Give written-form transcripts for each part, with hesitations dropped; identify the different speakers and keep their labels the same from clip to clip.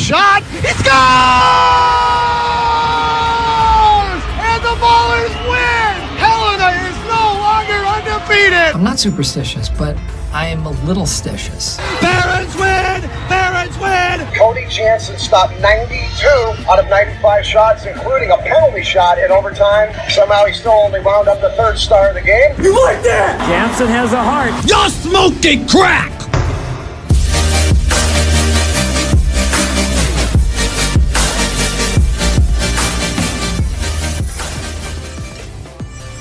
Speaker 1: Shot, it scores! And the Ballers win! Helena is no longer undefeated!
Speaker 2: I'm not superstitious, but I am a little stitious.
Speaker 1: Barons win! Barons win!
Speaker 3: Cody Janzen stopped 92 out of 95 shots, including a penalty shot in overtime. Somehow he still only wound up the third star of the game.
Speaker 1: You like that?
Speaker 4: Janzen has a heart.
Speaker 1: You're smoking crack!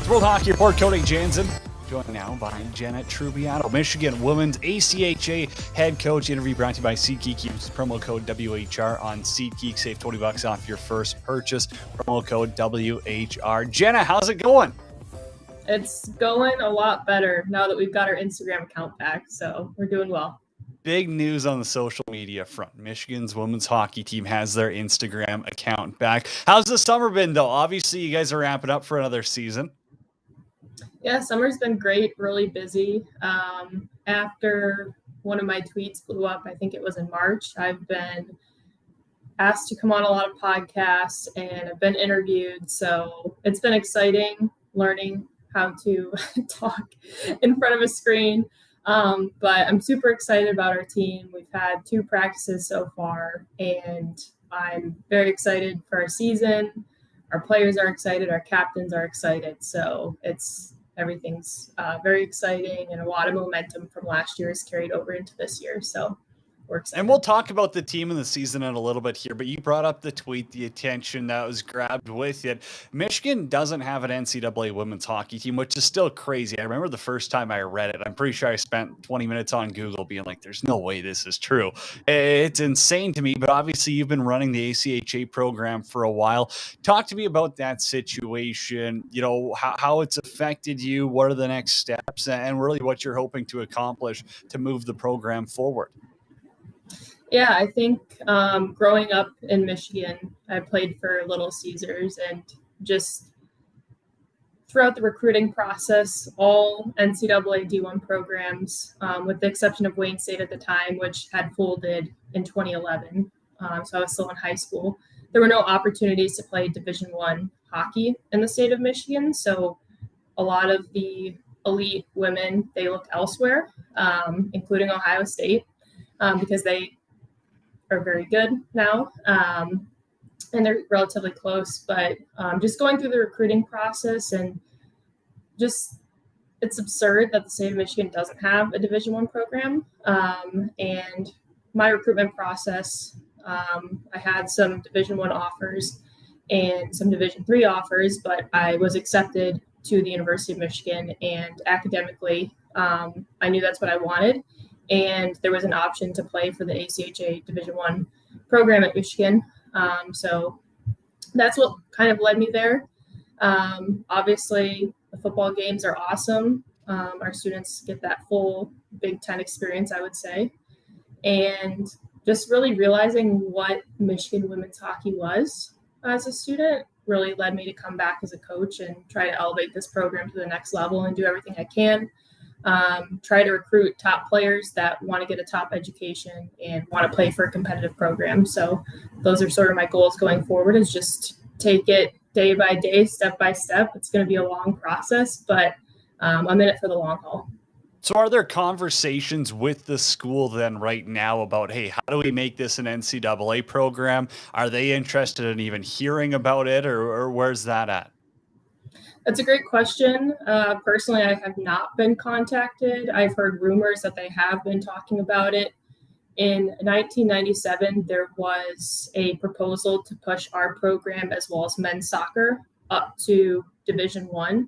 Speaker 5: World Hockey Report, Cody Janzen, joined now by Jenna Trubiano, Michigan Women's ACHA head coach. Interview brought to you by SeatGeek. Use promo code WHR on SeatGeek. Save $20 off your first purchase. Promo code WHR. Jenna, how's it going?
Speaker 6: It's going a lot better now that we've got our Instagram account back, so we're doing well.
Speaker 5: Big news on the social media front. Michigan's women's hockey team has their Instagram account back. How's the summer been, though? Obviously, you guys are ramping up for another season.
Speaker 6: Yeah, summer's been great, really busy. After one of my tweets blew up, I think it was in March, I've been asked to come on a lot of podcasts and I've been interviewed. So it's been exciting learning how to talk in front of a screen. But I'm super excited about our team. We've had 2 practices so far, and I'm very excited for our season. Our players are excited. Our captains are excited. So everything's very exciting, and a lot of momentum from last year is carried over into this year. So we're excited.
Speaker 5: And we'll talk about the team and the season in a little bit here, but you brought up the tweet, the attention that was grabbed with it. Michigan doesn't have an NCAA women's hockey team, which is still crazy. I remember the first time I read it, I'm pretty sure I spent 20 minutes on Google being like, there's no way this is true. It's insane to me, but obviously you've been running the ACHA program for a while. Talk to me about that situation, how it's affected you, what are the next steps, and really what you're hoping to accomplish to move the program forward.
Speaker 6: Yeah, I think growing up in Michigan, I played for Little Caesars, and just throughout the recruiting process, all NCAA D1 programs, with the exception of Wayne State at the time, which had folded in 2011, so I was still in high school, there were no opportunities to play Division I hockey in the state of Michigan. So a lot of the elite women, they looked elsewhere, including Ohio State, because they are very good now, and they're relatively close. But just going through the recruiting process, and just it's absurd that the state of Michigan doesn't have a Division I program. And my recruitment process, I had some Division I offers and some Division III offers, but I was accepted to the University of Michigan, and academically, I knew that's what I wanted. And there was an option to play for the ACHA Division I program at Michigan. So that's what kind of led me there. Obviously, the football games are awesome. Our students get that full Big Ten experience, I would say. And just really realizing what Michigan women's hockey was as a student really led me to come back as a coach and try to elevate this program to the next level and do everything I can. Try to recruit top players that want to get a top education and want to play for a competitive program. So those are sort of my goals going forward, is just take it day by day, step by step. It's going to be a long process, but I'm in it for the long haul.
Speaker 5: So are there conversations with the school then right now about, hey, how do we make this an NCAA program? Are they interested in even hearing about it, or where's that at?
Speaker 6: That's a great question. Personally, I have not been contacted. I've heard rumors that they have been talking about it. In 1997, there was a proposal to push our program as well as men's soccer up to Division One.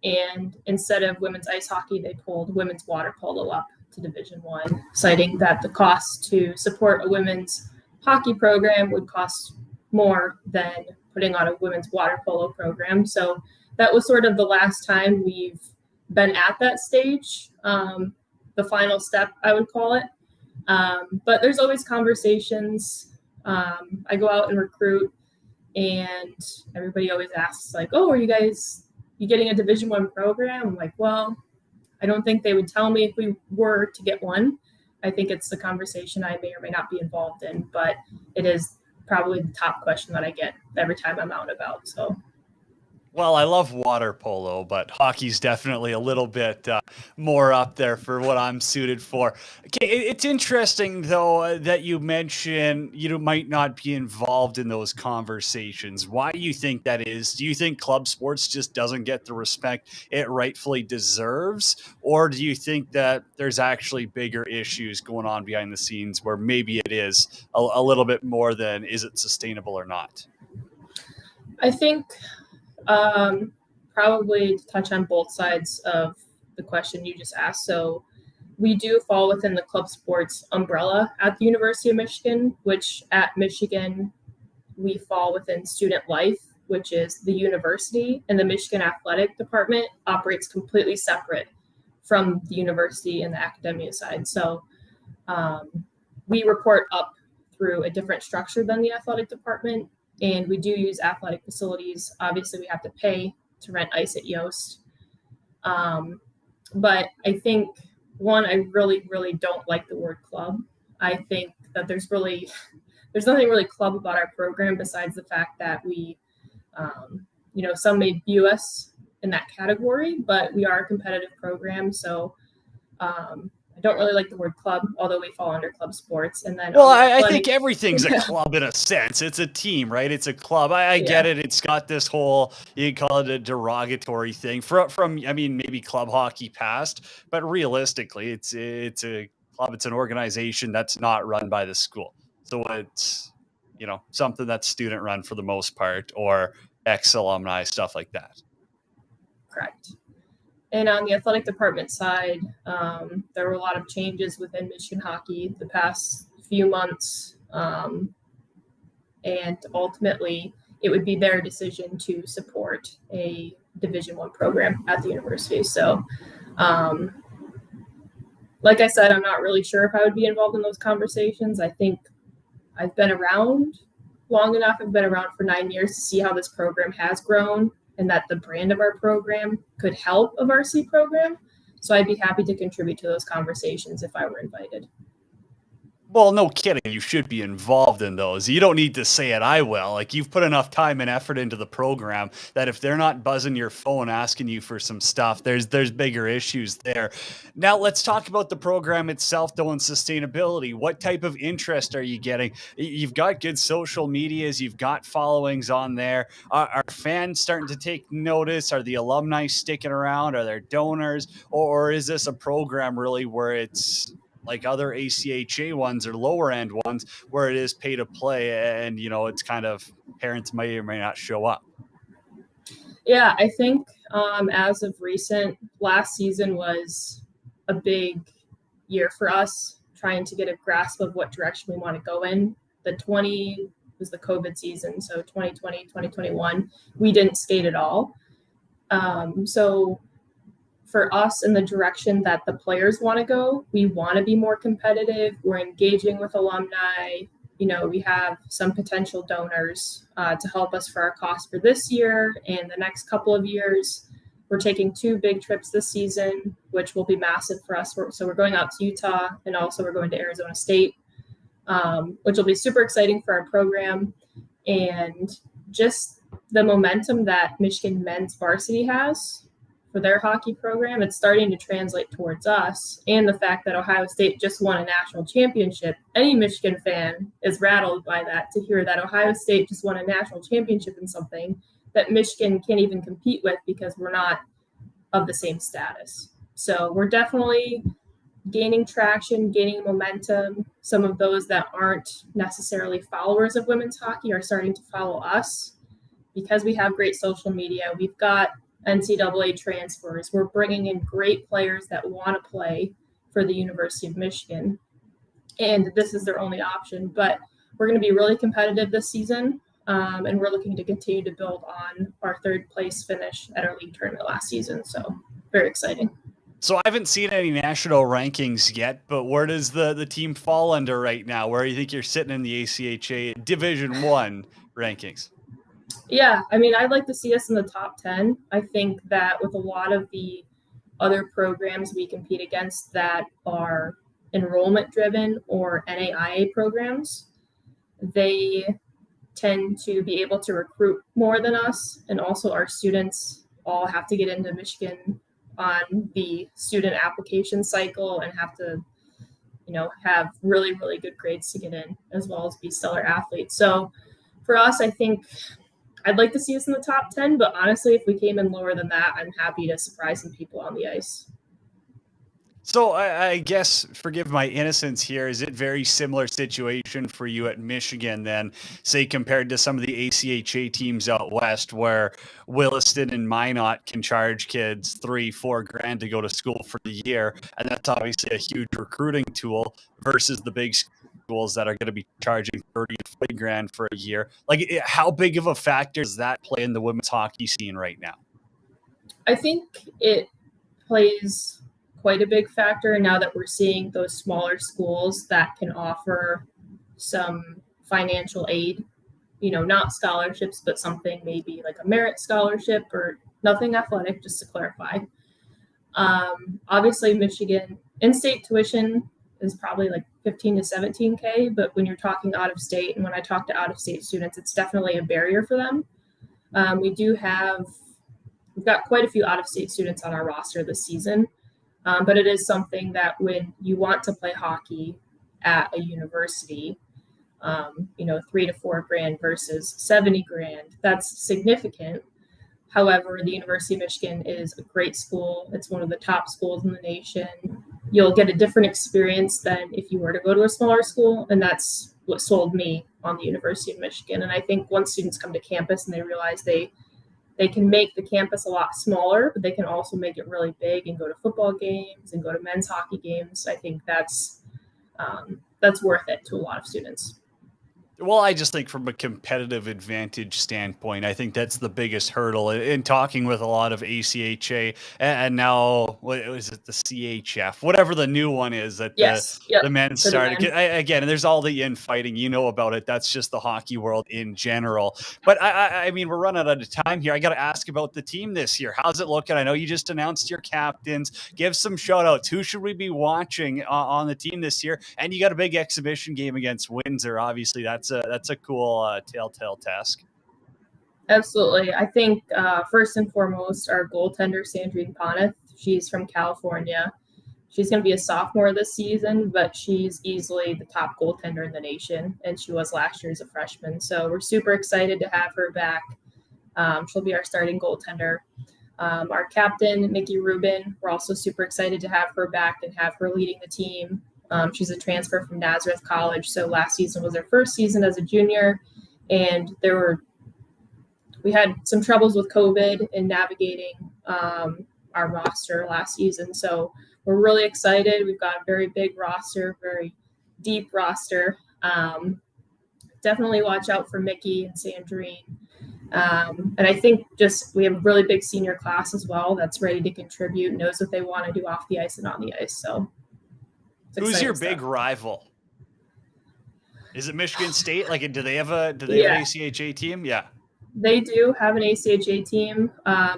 Speaker 6: And instead of women's ice hockey, they pulled women's water polo up to Division One, citing that the cost to support a women's hockey program would cost more than putting on a women's water polo program. So that was sort of the last time we've been at that stage, the final step, I would call it. But there's always conversations. I go out and recruit, and everybody always asks, like, "Oh, are you getting a Division One program?" I'm like, well, I don't think they would tell me if we were to get one. I think it's the conversation I may or may not be involved in, but it is probably the top question that I get every time I'm out and about. So.
Speaker 5: Well, I love water polo, but hockey's definitely a little bit more up there for what I'm suited for. Okay, it's interesting, though, that you mention you might not be involved in those conversations. Why do you think that is? Do you think club sports just doesn't get the respect it rightfully deserves? Or do you think that there's actually bigger issues going on behind the scenes where maybe it is a little bit more than is it sustainable or not?
Speaker 6: I think probably to touch on both sides of the question you just asked. So we do fall within the club sports umbrella at the University of Michigan, which at Michigan, we fall within student life, which is the university, and the Michigan Athletic Department operates completely separate from the university and the academia side. So we report up through a different structure than the athletic department. And we do use athletic facilities. Obviously, we have to pay to rent ice at Yost. But I think, one, I really, really don't like the word club. I think that there's nothing really club about our program besides the fact that we, some may view us in that category, but we are a competitive program. So I don't really like the word club, although we fall under club sports. And then,
Speaker 5: well, I think everything's a club in a sense. It's a team, right? It's a club. I get it. It's got this whole, you can call it a derogatory thing from I mean, maybe club hockey past, but realistically, it's a club. It's an organization that's not run by the school. So it's, something that's student run for the most part, or ex-alumni, stuff like that.
Speaker 6: Correct. And on the athletic department side, there were a lot of changes within Michigan hockey the past few months. And ultimately, it would be their decision to support a Division I program at the university. So, like I said, I'm not really sure if I would be involved in those conversations. I think I've been around long enough. I've been around for 9 years to see how this program has grown, and that the brand of our program could help a varsity program. So I'd be happy to contribute to those conversations if I were invited.
Speaker 5: Well, no kidding. You should be involved in those. You don't need to say it, I will. Like, you've put enough time and effort into the program that if they're not buzzing your phone asking you for some stuff, there's bigger issues there. Now, let's talk about the program itself, though, and sustainability. What type of interest are you getting? You've got good social medias. You've got followings on there. Are fans starting to take notice? Are the alumni sticking around? Are there donors? Or is this a program really where it's like other ACHA ones or lower end ones where it is pay to play and, it's kind of parents may or may not show up?
Speaker 6: Yeah, I think as of recent, last season was a big year for us, trying to get a grasp of what direction we want to go in. The 20 was the COVID season, so 2020, 2021, we didn't skate at all. So for us, in the direction that the players want to go, we want to be more competitive. We're engaging with alumni. We have some potential donors to help us for our costs for this year and the next couple of years. We're taking 2 big trips this season, which will be massive for us. So we're going out to Utah, and also we're going to Arizona State, which will be super exciting for our program. And just the momentum that Michigan men's varsity has for their hockey program, it's starting to translate towards us. And the fact that Ohio State just won a national championship, any Michigan fan is rattled by that, to hear that Ohio State just won a national championship in something that Michigan can't even compete with because we're not of the same status. So we're definitely gaining traction, gaining momentum. Some of those that aren't necessarily followers of women's hockey are starting to follow us because we have great social media. We've got NCAA transfers. We're bringing in great players that want to play for the University of Michigan. And this is their only option. But we're going to be really competitive this season. And we're looking to continue to build on our third place finish at our league tournament last season. So very exciting.
Speaker 5: So I haven't seen any national rankings yet, but where does the team fall under right now? Where do you think you're sitting in the ACHA Division I rankings?
Speaker 6: Yeah, I mean, I'd like to see us in the top 10. I think that with a lot of the other programs we compete against that are enrollment driven or NAIA programs, they tend to be able to recruit more than us. And also our students all have to get into Michigan on the student application cycle and have to, have really, really good grades to get in, as well as be stellar athletes. So for us, I think I'd like to see us in the top 10, but honestly, if we came in lower than that, I'm happy to surprise some people on the ice.
Speaker 5: So I guess, forgive my innocence here, is it very similar situation for you at Michigan then, say, compared to some of the ACHA teams out west where Williston and Minot can charge kids $3-4 grand to go to school for the year, and that's obviously a huge recruiting tool, versus the big schools that are going to be charging 30 to 40 grand for a year? Like, how big of a factor does that play in the women's hockey scene right now?
Speaker 6: I think it plays quite a big factor now that we're seeing those smaller schools that can offer some financial aid, not scholarships, but something maybe like a merit scholarship or nothing athletic, just to clarify. Obviously, Michigan in-state tuition is probably like 15 to 17K, but when you're talking out of state, and when I talk to out-of-state students, it's definitely a barrier for them. We've got quite a few out-of-state students on our roster this season. But it is something that when you want to play hockey at a university, 3 to 4 grand versus 70 grand, that's significant. However, the University of Michigan is a great school. It's one of the top schools in the nation. You'll get a different experience than if you were to go to a smaller school. And that's what sold me on the University of Michigan. And I think once students come to campus and they realize they can make the campus a lot smaller, but they can also make it really big and go to football games and go to men's hockey games. I think that's worth it to a lot of students.
Speaker 5: Well, I just think from a competitive advantage standpoint, I think that's the biggest hurdle. In talking with a lot of ACHA and now, what was it, the CHF, whatever the new one is that the men started. Again, there's all the infighting, about it. That's just the hockey world in general. But I mean, we're running out of time here. I got to ask about the team this year. How's it looking? I know you just announced your captains. Give some shout outs. Who should we be watching on the team this year? And you got a big exhibition game against Windsor. Obviously, that's a cool telltale task.
Speaker 6: Absolutely. I think first and foremost, our goaltender, Sandrine Poneth, she's from California. She's going to be a sophomore this season, but she's easily the top goaltender in the nation, and she was last year as a freshman. So we're super excited to have her back. She'll be our starting goaltender. Our captain, Mickey Rubin, we're also super excited to have her back and have her leading the team. She's a transfer from Nazareth College, so last season was her first season as a junior, and we had some troubles with COVID in navigating our roster last season. So we're really excited. We've got a very big roster, very deep roster. Definitely watch out for Mickey and Sandrine. And I think we have a really big senior class as well that's ready to contribute, knows what they want to do off the ice and on the ice. So
Speaker 5: who's your big rival? Is it Michigan State? Like, do they have an ACHA team? Yeah.
Speaker 6: They do have an ACHA team.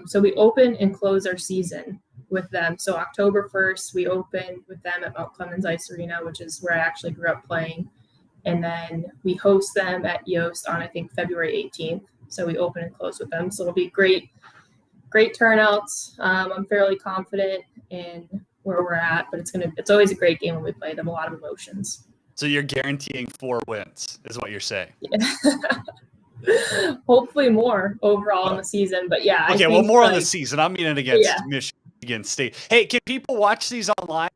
Speaker 6: So we open and close our season with them. So October 1st, we open with them at Mount Clemens Ice Arena, which is where I actually grew up playing. And then we host them at Yost on, I think, February 18th. So we open and close with them. So it'll be great great turnouts. I'm fairly confident in where we're at, but it's always a great game when we play them. A lot of emotions.
Speaker 5: So you're guaranteeing 4 wins, is what you're saying.
Speaker 6: Yeah. Hopefully more overall in the season, but yeah.
Speaker 5: Okay, well, more on the season. I'm meaning against Michigan State. Hey, can people watch these online,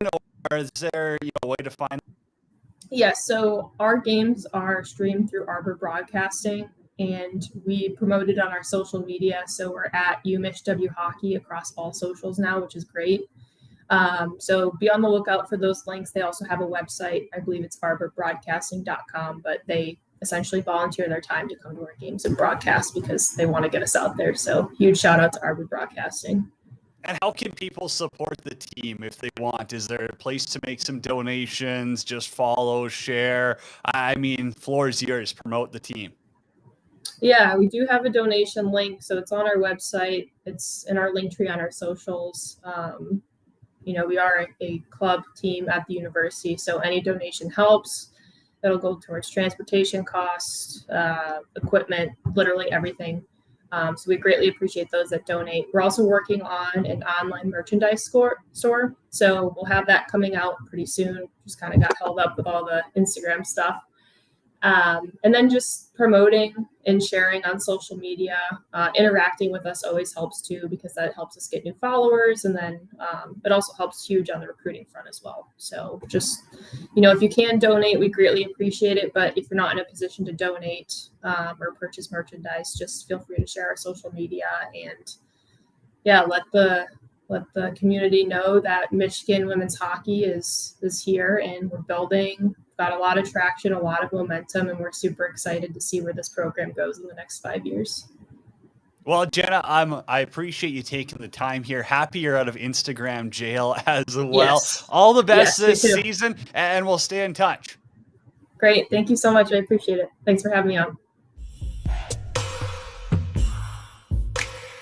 Speaker 5: or is there a way to find them?
Speaker 6: Yeah, so our games are streamed through Arbor Broadcasting, and we promote it on our social media. So we're at UMichW Hockey across all socials now, which is great. So be on the lookout for those links. They also have a website. I believe it's arborbroadcasting.com, but they essentially volunteer their time to come to our games and broadcast because they want to get us out there. So huge shout out to Arbor Broadcasting.
Speaker 5: And how can people support the team if they want? Is there a place to make some donations, just follow, share? I mean, floor is yours. Promote the team.
Speaker 6: Yeah, we do have a donation link. So it's on our website. It's in our link tree on our socials. We are a club team at the university. So any donation helps. It'll go towards transportation costs, equipment, literally everything. So we greatly appreciate those that donate. We're also working on an online merchandise store. So we'll have that coming out pretty soon. Just kind of got held up with all the Instagram stuff. And then just promoting and sharing on social media, interacting with us always helps too, because that helps us get new followers. And then it also helps huge on the recruiting front as well. So just, if you can donate, we greatly appreciate it. But if you're not in a position to donate or purchase merchandise, just feel free to share our social media and let the community know that Michigan women's hockey is here and we're building. Got a lot of traction, a lot of momentum, and we're super excited to see where this program goes in the next 5 years.
Speaker 5: Well, Jenna, I appreciate you taking the time here. Happy you're out of Instagram jail as well.
Speaker 6: Yes.
Speaker 5: All the best this season, and we'll stay in touch.
Speaker 6: Great. Thank you so much. I appreciate it. Thanks for having me on.